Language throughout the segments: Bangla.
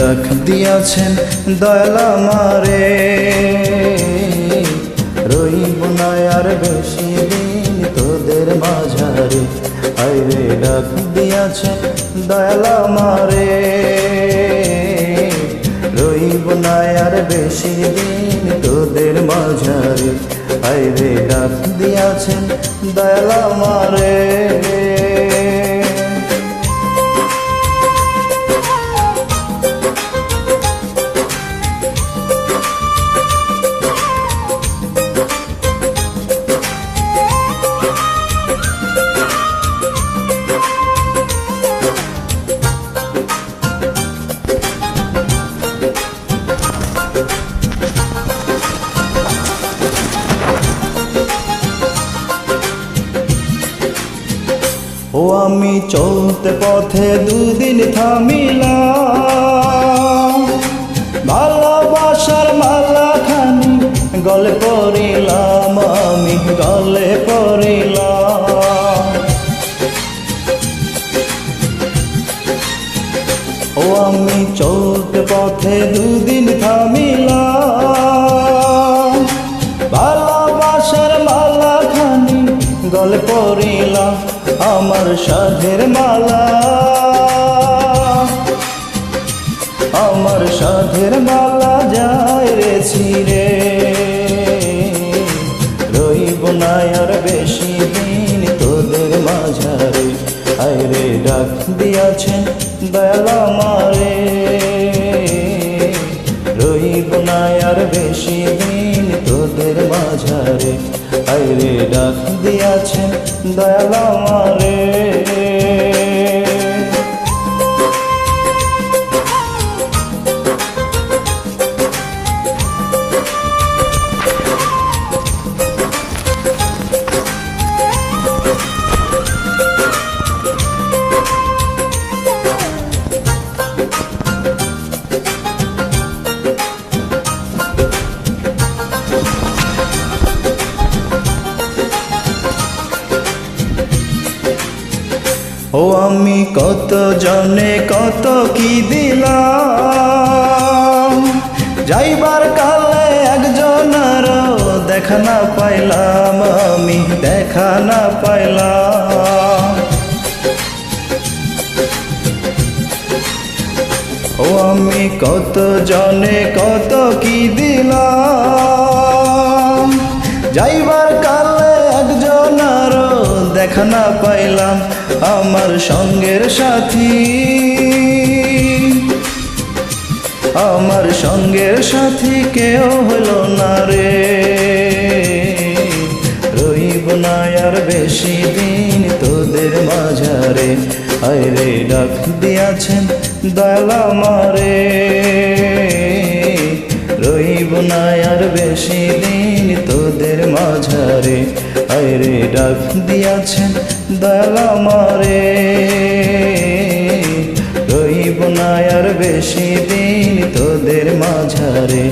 ডাক দিয়াছেন দয়াল আমারে, রইব না আর বেশি দিন তোদের মাঝারে। হায়রে ডাক দিয়াছেন দয়াল আমারে, রইব না আর বেশি দিন তোদের মাঝারে। হায়রে ডাক দিয়াছেন দয়াল আমারে। ও আমি চলতে পথে দুদিন থামিলাম, ভালোবাসার মালাখানি গলে পড়িলাম, আমি গলে পড়িলাম। ও আমি চলতে পথে দুদিন থামিলাম, ভালোবাসার মালাখানি গলে পড়িলাম। আমার সাধের মালা, আমার সাধের মালা যায় রে ছিঁড়ে, রইব না আর বেশি দিন তোদের মাঝারে। হায়রে ডাক দিয়াছেন দয়াল আমারে, রইব না আর বেশি দিন তোদের মাঝারে। হায়রে ডাক দিয়াছেন দয়াল আমারে। ও আমি কত জনে কত কি দিলাম, যাইবার কালে একজনের দেখা না পাইলাম, আমি দেখা না পাইলাম। ও আমি কত জনে কত কি দিলাম, যাইবার কালে একজনের দেখা না পাইলাম। আমার সঙ্গের সাথী, আমার সঙ্গের সাথী কেউ হলো না রে, রইব না আর বেশি দিন তোদের মাঝারে। হায়রে ডাক দিয়াছেন দয়াল আমারে, রইব না আর বেশি দিন তোদের মাঝারে। হায়রে ডাক দিয়াছেন দয়াল আমারে, রইব না আর বেশি দিন তোদের মাঝারে।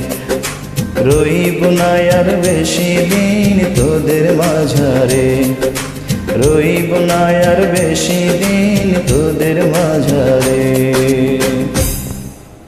রইব না আর বেশি দিন তোদের মাঝারে, রইব না আর বেশি দিন তোদের মাঝারে।